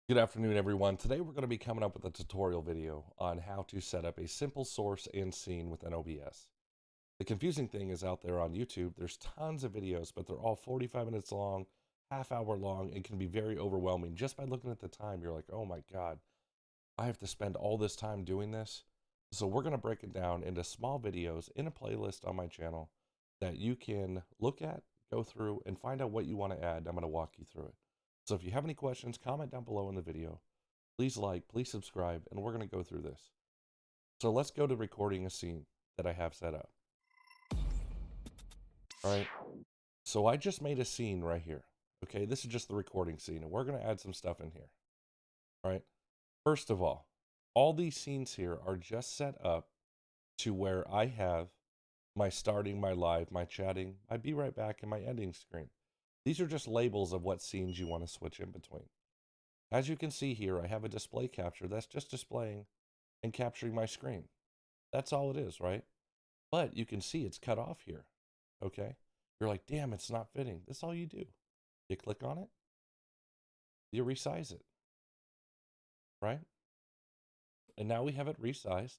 Good afternoon, everyone. Today we're going to be coming up with a tutorial video on how to set up a simple source and scene within OBS. The confusing thing is out there on YouTube, there's tons of videos, but they're all 45 minutes long, half hour long, and can be very overwhelming. Just by looking at the time, you're like, oh my God, I have to spend all this time doing this. So we're going to break it down into small videos in a playlist on my channel that you can look at, go through, and find out what you want to add. I'm going to walk you through it. So if you have any questions, comment down below in the video. Please like, please subscribe, and we're going to go through this. So let's go to recording a scene that I have set up. All right. So I just made a scene right here. Okay. This is just the recording scene, and we're going to add some stuff in here. All right. First of all these scenes here are just set up to where I have my starting, my live, my chatting, my be right back, and my ending screen. These are just labels of what scenes you want to switch in between. As you can see here, I have a display capture that's just displaying and capturing my screen. That's all it is, right? But you can see it's cut off here, okay? You're like, damn, it's not fitting. That's all you do. You click on it, you resize it, right? And now we have it resized,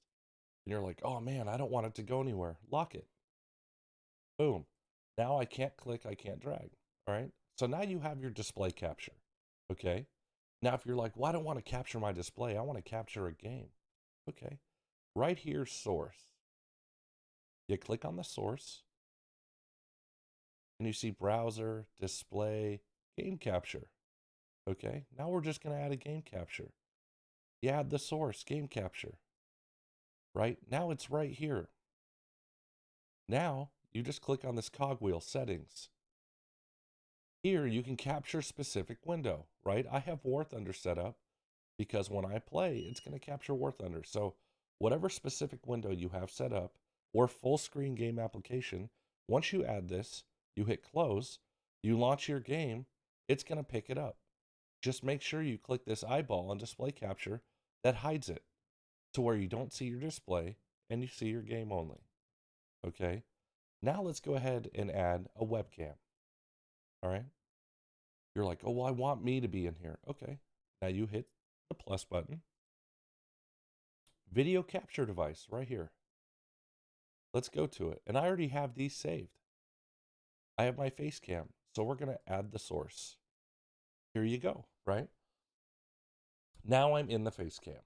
and you're like, oh man, I don't want it to go anywhere. Lock it. Boom. Now I can't click, I can't drag, all right? So now you have your display capture, okay? Now if you're like, well, I don't want to capture my display, I want to capture a game. Okay, right here, source. You click on the source, and you see browser, display, game capture. Okay, now we're just going to add a game capture. You add the source, game capture. Right, now it's right here. Now you just click on this cogwheel, settings. Here you can capture specific window, right? I have War Thunder set up because when I play, it's going to capture War Thunder. So whatever specific window you have set up or full screen game application, once you add this, you hit close, you launch your game, it's going to pick it up. Just make sure you click this eyeball on display capture that hides it to where you don't see your display and you see your game only. Okay. Now let's go ahead and add a webcam. All right. You're like, oh, well, I want me to be in here. Okay. Now you hit the plus button. Video capture device right here. Let's go to it. And I already have these saved. I have my face cam. So we're going to add the source. Here you go, right? Now I'm in the face cam.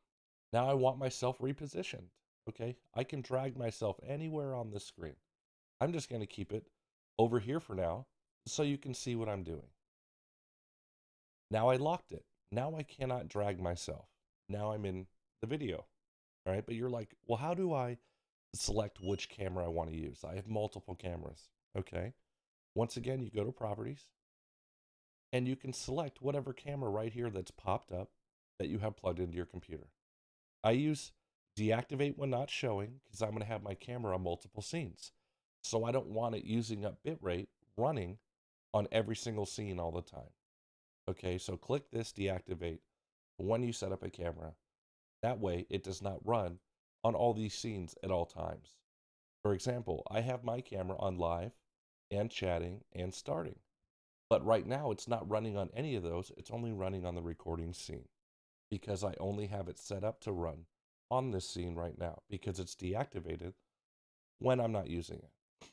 Now I want myself repositioned. Okay. I can drag myself anywhere on the screen. I'm just going to keep it over here for now so you can see what I'm doing. Now I locked it. Now I cannot drag myself. Now I'm in the video. All right. But you're like, well, how do I select which camera I want to use? I have multiple cameras. Okay. Once again, you go to properties and you can select whatever camera right here that's popped up that you have plugged into your computer. I use deactivate when not showing because I'm going to have my camera on multiple scenes. So I don't want it using up bitrate running on every single scene all the time. Okay, so click this deactivate when you set up a camera. That way it does not run on all these scenes at all times. For example, I have my camera on live and chatting and starting. But right now it's not running on any of those. It's only running on the recording scene because I only have it set up to run on this scene right now because it's deactivated when I'm not using it.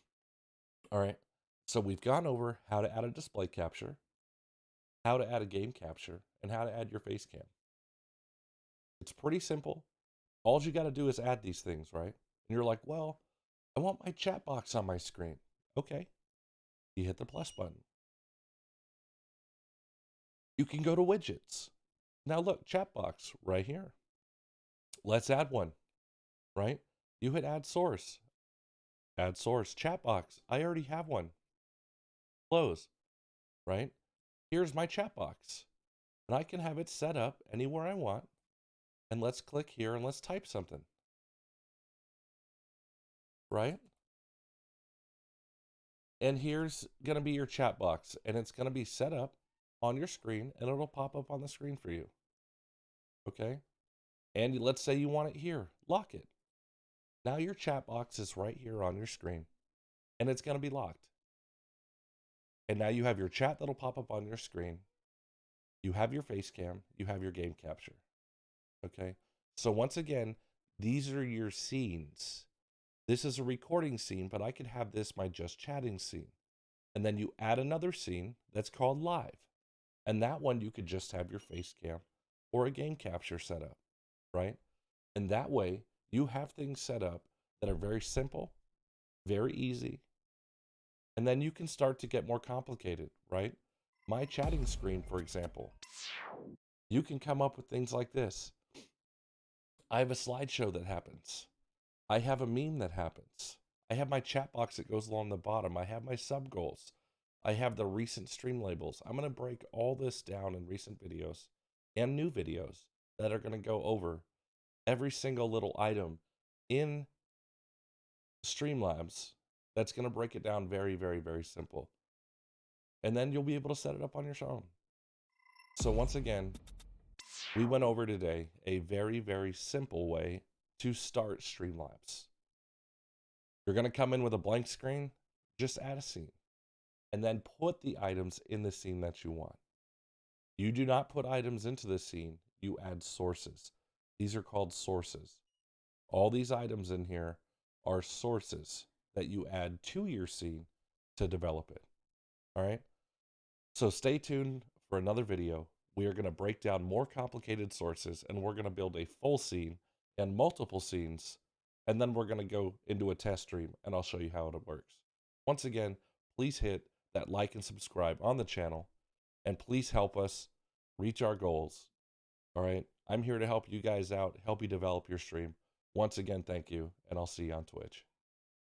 All right. So we've gone over how to add a display capture, how to add a game capture, and how to add your face cam. It's pretty simple. All you got to do is add these things, right? And you're like, well, I want my chat box on my screen. Okay. You hit the plus button. You can go to widgets. Now look, chat box right here. Let's add one, right? You hit add source, chat box. I already have one. Close, right? Here's my chat box. And I can have it set up anywhere I want. And let's click here and let's type something, right? And here's going to be your chat box, and it's going to be set up on your screen, and it'll pop up on the screen for you. Okay? And let's say you want it here. Lock it. Now your chat box is right here on your screen, and it's going to be locked. And now you have your chat that'll pop up on your screen. You have your face cam, you have your game capture. Okay. So once again, these are your scenes. This is a recording scene, but I could have this my just chatting scene. And then you add another scene that's called live. And that one you could just have your face cam or a game capture set up, right? And that way you have things set up that are very simple, very easy. And then you can start to get more complicated, right? My chatting screen, for example, you can come up with things like this. I have a slideshow that happens. I have a meme that happens. I have my chat box that goes along the bottom. I have my sub goals. I have the recent stream labels. I'm going to break all this down in recent videos and new videos that are going to go over every single little item in Streamlabs. That's going to break it down very, very, very simple. And then you'll be able to set it up on your phone. So once again, we went over today a very, very simple way to start Streamlabs. You're going to come in with a blank screen, just add a scene, and then put the items in the scene that you want. You do not put items into the scene, you add sources. These are called sources. All these items in here are sources that you add to your scene to develop it. All right? So stay tuned for another video. We are going to break down more complicated sources, and we're going to build a full scene and multiple scenes, and then we're going to go into a test stream, and I'll show you how it works. Once again, please hit that like and subscribe on the channel, and please help us reach our goals. All right? I'm here to help you guys out, help you develop your stream. Once again, thank you, and I'll see you on Twitch.